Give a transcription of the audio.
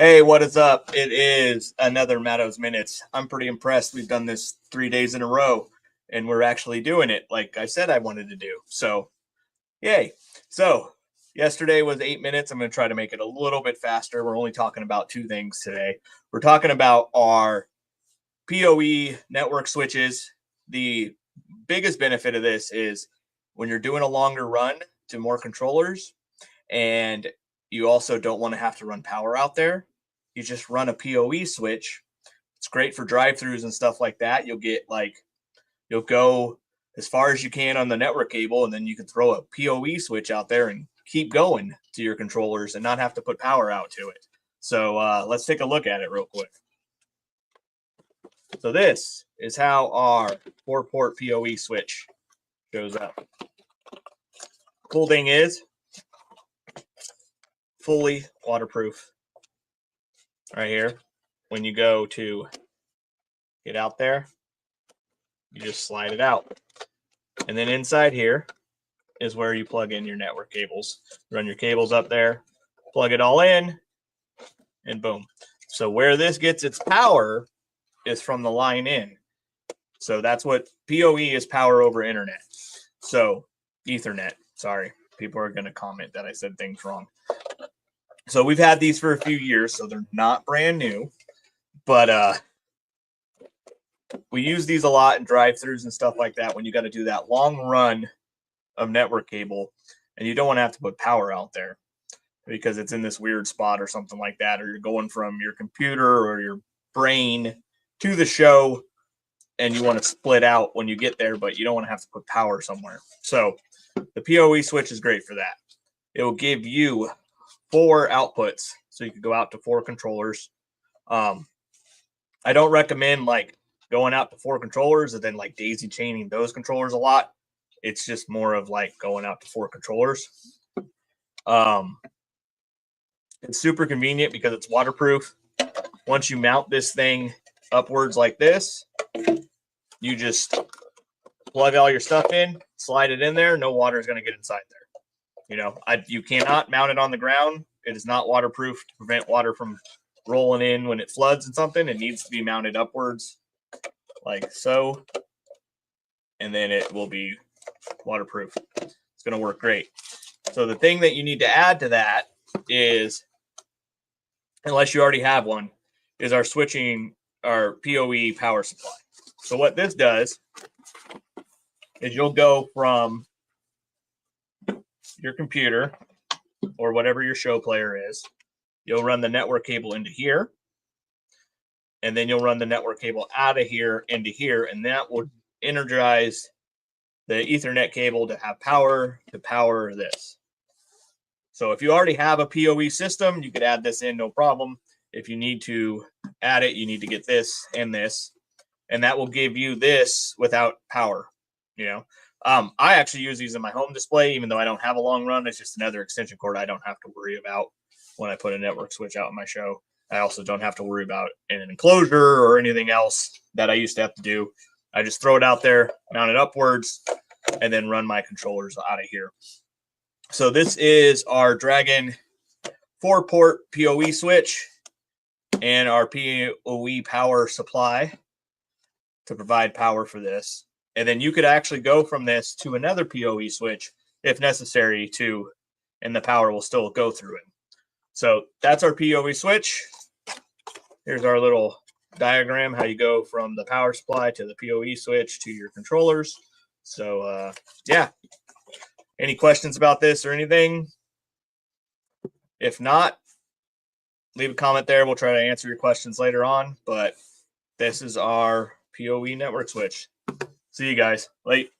Hey, what is up? It is another Mattos Minutes. I'm pretty impressed. We've done this 3 days in a row, and we're actually doing it like I said I wanted to do. So, yay. So, yesterday was 8 minutes. I'm going to try to make it a little bit faster. We're only talking about two things today. We're talking about our POE network switches. The biggest benefit of this is when you're doing a longer run to more controllers, and you also don't want to have to run power out there. You just run a POE switch. It's great for drive-throughs and stuff like that. You'll go as far as you can on the network cable, and then you can throw a POE switch out there and keep going to your controllers and not have to put power out to it. So let's take a look at it real quick. So this is how our 4-port POE switch shows up. Cool thing is, fully waterproof. Right here, when you go to get out there, you just slide it out. And then inside here is where you plug in your network cables. Run your cables up there, plug it all in, and boom. So where this gets its power is from the line in. So that's what POE is, power over internet. So Ethernet, sorry. People are going to comment that I said things wrong. So we've had these for a few years, so they're not brand new, but we use these a lot in drive-throughs and stuff like that when you got to do that long run of network cable, and you don't want to have to put power out there because it's in this weird spot or something like that, or you're going from your computer or your brain to the show, and you want to split out when you get there, but you don't want to have to put power somewhere. So the POE switch is great for that. It will give you 4 outputs, so you can go out to 4 controllers. I don't recommend like going out to 4 controllers and then like daisy chaining those controllers a lot. It's just more of like going out to 4 controllers. It's super convenient because it's waterproof. Once you mount this thing upwards like this, you just plug all your stuff in, slide it in there. No water is going to get inside there. You know, you cannot mount it on the ground. It is not waterproof to prevent water from rolling in when it floods and something. It needs to be mounted upwards like so, and then it will be waterproof. It's going to work great. So the thing that you need to add to that is, unless you already have one, is our POE power supply. So what this does is you'll go from your computer or whatever your show player is, you'll run the network cable into here, and then you'll run the network cable out of here into here, and that will energize the Ethernet cable to have power to power this. So if you already have a POE system, you could add this in, no problem. If you need to add it, you need to get this, and that will give you this without power, you know. I actually use these in my home display, even though I don't have a long run. It's just another extension cord I don't have to worry about when I put a network switch out in my show. I also don't have to worry about in an enclosure or anything else that I used to have to do. I just throw it out there, mount it upwards, and then run my controllers out of here. So this is our Dragon 4-port POE switch and our POE power supply to provide power for this. And then you could actually go from this to another POE switch if necessary to, and the power will still go through it. So that's our POE switch. Here's our little diagram, how you go from the power supply to the POE switch to your controllers. So yeah, any questions about this or anything? If not, leave a comment there. We'll try to answer your questions later on, but this is our POE network switch. See you guys. Late.